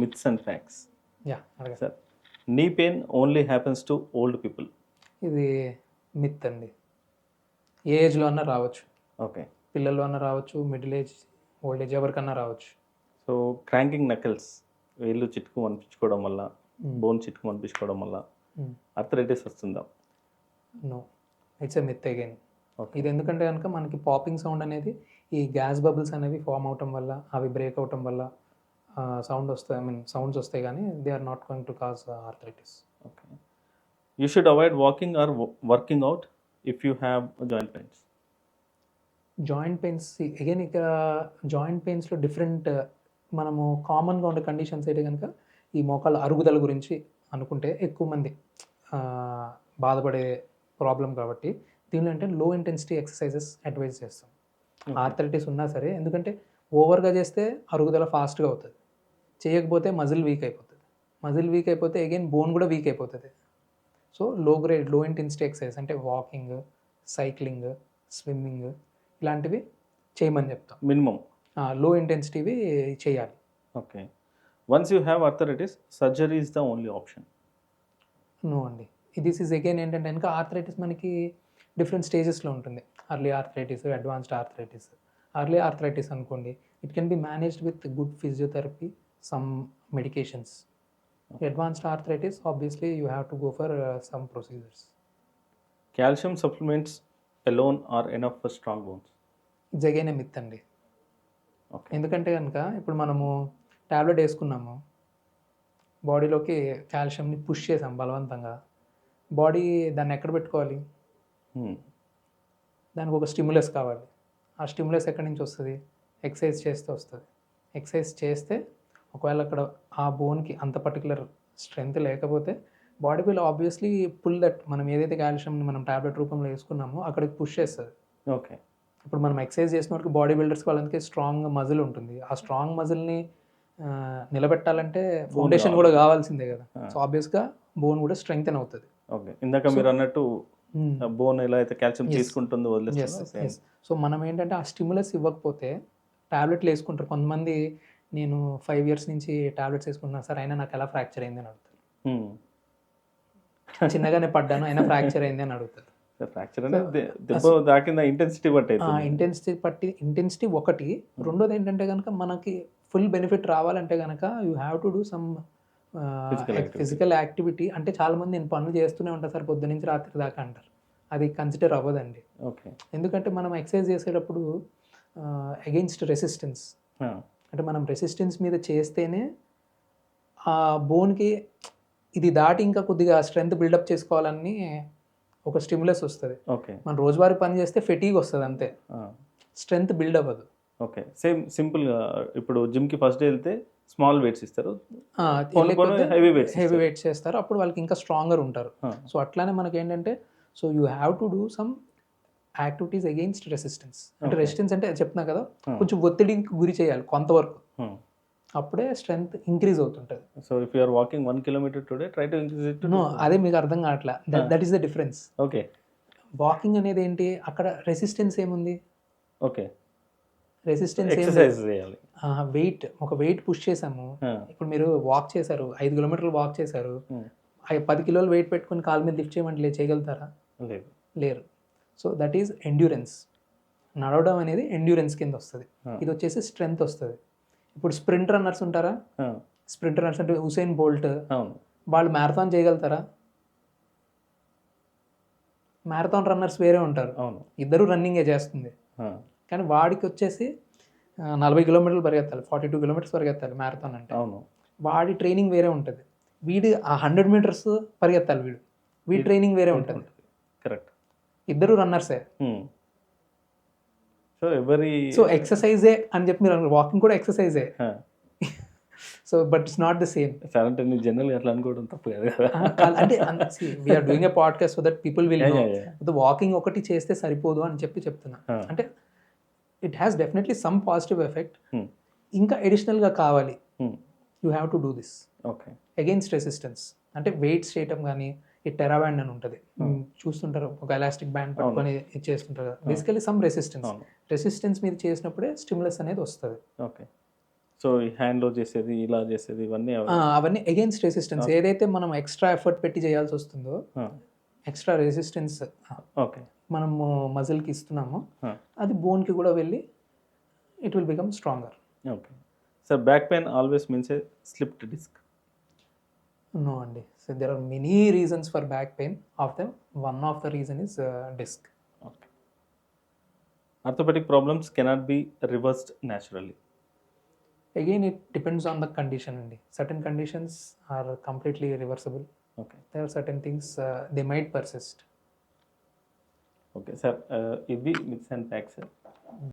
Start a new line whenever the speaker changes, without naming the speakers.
Myths and facts.
Yeah అలాగే.
Sir, knee pain only happens to old people.
ఇది myth అండి. ఏ ఏజ్లో అన్నా రావచ్చు,
ఓకే.
పిల్లల్లో అన్నా రావచ్చు, మిడిల్ ఏజ్, ఓల్డ్ ఏజ్ ఎవరికన్నా రావచ్చు.
సో క్రాంకింగ్ నకిల్స్, వేళ్ళు చిటుకు అనిపించుకోవడం వల్ల, బోన్ చిటుకు అనిపించుకోవడం వల్ల అర్థరైటిస్ వస్తుందా?
No, it's a myth again.
Okay.
ఇది ఎందుకంటే కనుక మనకి పాపింగ్ సౌండ్ అనేది ఈ గ్యాస్ బబుల్స్ అనేవి ఫామ్ అవటం వల్ల, అవి బ్రేక్ అవటం వల్ల సౌండ్ వస్తాయి, సౌండ్స్ వస్తాయి, కానీ they are not going to cause arthritis.
Okay. You should avoid walking or working out if you have joint pains.
Joint pains again ఇక్కడ జాయింట్ పెయిన్స్లో డిఫరెంట్, మనము కామన్గా ఉండే కండిషన్స్ అయితే కనుక ఈ మోకాళ్ళ అరుగుదల గురించి అనుకుంటే ఎక్కువ మంది బాధపడే ప్రాబ్లం కాబట్టి దీనిలో అంటే లో ఇంటెన్సిటీ ఎక్సర్సైజెస్ అడ్వైజ్ చేస్తాం. ఆర్థరైటిస్ ఉన్నా సరే, ఎందుకంటే ఓవర్గా చేస్తే అరుగుదల ఫాస్ట్గా అవుతుంది, చేయకపోతే మజిల్ వీక్ అయిపోతుంది, మజిల్ వీక్ అయిపోతే అగైన్ బోన్ కూడా వీక్ అయిపోతుంది. సో లో ఇంటెన్సిటీ ఎక్సర్సైజ్ అంటే వాకింగ్, సైక్లింగ్, స్విమ్మింగ్ ఇలాంటివి చేయమని చెప్తాం.
మినిమం
లో ఇంటెన్సిటీవి చేయాలి.
Okay. Once you have arthritis, surgery is the only option.
No అండి, దిస్ ఈజ్ అగైన్ ఏంటంటే కనుక ఆర్థరైటిస్ మనకి డిఫరెంట్ స్టేజెస్లో ఉంటుంది. Early arthritis, advanced arthritis. Early arthritis అనుకోండి, it can be managed with good physiotherapy, some medications. Advanced arthritis obviously you have to go for some procedures.
Calcium supplements alone are enough for strong bones.
It's again a myth అండి.
Okay.
ఎందుకంటే కనుక ఇప్పుడు మనము tablet వేసుకున్నాము, బాడీలోకి కాల్షియంని push చేసాం బలవంతంగా, body దాన్ని ఎక్కడ పెట్టుకోవాలి? దానికి ఒక స్టిమ్యులస్ కావాలి. ఆ స్టిమ్యులస్ ఎక్కడి నుంచి వస్తుంది? ఎక్సర్సైజ్ చేస్తే వస్తుంది. ఎక్సర్సైజ్ చేస్తే ఒకవేళ అక్కడ ఆ బోన్కి అంత పర్టికులర్ స్ట్రెంగ్త్ లేకపోతే body will obviously pull that, మనం ఏదైతే కాల్షియంని మనం టాబ్లెట్ రూపంలో వేసుకున్నామో అక్కడికి పుష్ చేస్తుంది.
ఓకే.
ఇప్పుడు మనం ఎక్సర్సైజ్ చేసినప్పుడు బాడీ బిల్డర్స్కి వాళ్ళకి స్ట్రాంగ్ మజిల్ ఉంటుంది. ఆ స్ట్రాంగ్ మజిల్ని నిలబెట్టాలంటే ఫౌండేషన్ కూడా కావాల్సిందే కదా. సో ఆబ్వియస్గా బోన్ కూడా స్ట్రెంగ్తెన్ అవుతుంది.
ఓకే. ఇందాక మీరు అన్నట్టు బోన్ ఎలా అయితే కాల్షియం తీసుకుంటుందో వదిలేస్తుంది.
సో మనం ఏంటంటే ఆ స్టిమ్యులస్ ఇవ్వకపోతే టాబ్లెట్లు వేసుకుంటారు కొంతమంది. నేను 5 years నుంచి టాబ్లెట్స్ వేసుకుంటున్నాను సార్, అయినా నాకు ఎలా ఫ్రాక్చర్ అయింది అని అడుగుతారు. చిన్నగానే పడ్డాను అయినా ఫ్రాక్చర్ అయింది అని అడుగుతారు.
ఫ్రాక్చర్ అంటే దెబ్బ తాకిన ఇంటెన్సిటీ బట్టి,
ఇంటెన్సిటీ ఒకటి. రెండోది ఏంటంటే కనుక మనకి ఫుల్ బెనిఫిట్ రావాలంటే కనుక you have to do some physical activity. అంటే చాలామంది నేను పనులు చేస్తూనే ఉంటాను సార్ పొద్దు నుంచి రాత్రి దాకా అంటారు. అది కన్సిడర్ అవ్వదండి.
ఓకే.
ఎందుకంటే మనం ఎక్సర్సైజ్ చేసేటప్పుడు అగెయిన్స్ట్ రెసిస్టెన్స్, అంటే మనం రెసిస్టెన్స్ మీద చేస్తేనే ఆ బోన్కి ఇది దాటి ఇంకా కొద్దిగా స్ట్రెంగ్త్ బిల్డప్ చేసుకోవాలని ఒక స్టిమ్యులస్ వస్తుంది.
ఓకే.
మనం రోజువారీ పని చేస్తే ఫెటీగ్ వస్తుంది అంతే, స్ట్రెంగ్త్ బిల్డ్ అవ్వదు.
ఓకే. సేమ్ సింపుల్గా ఇప్పుడు జిమ్కి ఫస్ట్ డే వెళ్తే స్మాల్ వెయిట్స్ ఇస్తారు, హెవీ
వెయిట్స్ చేస్తారు, అప్పుడు వాళ్ళకి ఇంకా స్ట్రాంగర్ ఉంటారు. సో అట్లానే మనకి ఏంటంటే, so you have to do some activities against resistance. అంటే రెసిస్టెన్స్ అంటే చెప్తున్నా కదా, కొంచెం ఒత్తిడికి గురి చేయాలి కొంతవరకు, అప్పుడే స్ట్రెంగ్త్ ఇంక్రీజ్ అవుతుంటుంది.
So if you are walking 1 kilometer today, try to increase it to.
No, అదే మీకు అర్థం కావట్లా. That is the difference.
Okay.
Walking అనేది ఏంటి, అక్కడ రెసిస్టెన్స్ ఏముంది?
ఓకే.
రెసిస్టెన్స్
ఎక్సర్సైజ్ చేయాలి.
ఒక వెయిట్ పుష్ చేసాము. ఇప్పుడు మీరు వాక్ చేశారు, 5 kilometers వాక్ చేశారు, 10 kilos వెయిట్ పెట్టుకుని కాలు మీద లిఫ్ట్ చేయమంటే చేయగలుగుతారా? లేరు. So that is endurance. నడవడం అనేది ఎండ్యూరెన్స్ కింద వస్తుంది. ఇది వచ్చేసి స్ట్రెంగ్త్ వస్తుంది. ఇప్పుడు స్ప్రింట్ రన్నర్స్ ఉంటారా? స్ప్రింట్ రన్నర్స్ అంటే హుసేన్ బోల్ట్, వాళ్ళు మ్యారథాన్ చేయగలుగుతారా? మ్యారథాన్ రన్నర్స్ వేరే ఉంటారు, ఇద్దరు రన్నింగే చేస్తుంది. కానీ వాడికి వచ్చేసి 40 kilometers పరిగెత్తాలి, 42 kilometers పరిగెత్తాలి మ్యారథాన్ అంటే. వాడి ట్రైనింగ్ వేరే ఉంటుంది. వీడి ఆ 100 meters పరిగెత్తాలి, వీడి ట్రైనింగ్ వేరే ఉంటుంది.
కరెక్ట్.
ఇద్దరు రన్నర్సే.
సో
ఎక్సర్సైజే అని చెప్పి మీరు వాకింగ్ కూడా ఎక్సర్సైజే. So but it's not the same.
అంటే నేను జనరల్గా అట్లా అనుకోవడం తప్పు కదా.
అంటే we're doing a podcast so that people will know. Walking ఒకటి చేస్తే సరిపోదు అని చెప్తున్నా. అంటే it has definitely some positive effect. ఇంకా అడిషనల్గా కావాలి, you have to do this.
Okay.
Against resistance అంటే వెయిట్స్ చేయటం కానీ, ఈ టెరా బ్యాండ్ అని ఉంటుంది చూస్తుంటారు, ఒక ఎలాస్టిక్ బ్యాండ్ పట్టుకొని చేస్తుంటారు కదా. బేసికలీ సమ్ రెసిస్టెన్స్ మీరు చేసినప్పుడే స్టిమ్యులస్ అనేది వస్తుంది.
ఓకే. సో ఈ హ్యాండ్లో చేసేది ఇలా చేసేది ఇవన్నీ
అవన్నీ అగైన్స్ రెసిస్టెన్స్ ఏదైతే మనం ఎక్స్ట్రా ఎఫర్ట్ పెట్టి చేయాల్సి వస్తుందో ఎక్స్ట్రా రెసిస్టెన్స్
ఓకే
మనము మజిల్కి ఇస్తున్నామో అది బోన్కి కూడా వెళ్ళి it will become stronger.
Okay sir, back pain always means a slipped disc?
No అండి. So there are many reasons for back pain. Of them one of the reason is disc.
Okay. Orthopedic problems cannot be reversed naturally?
Again, it depends on the condition అండి. Certain conditions are completely reversible.
Okay.
There are certain things they might persist.
Okay sir, ఇది mix and pack sir.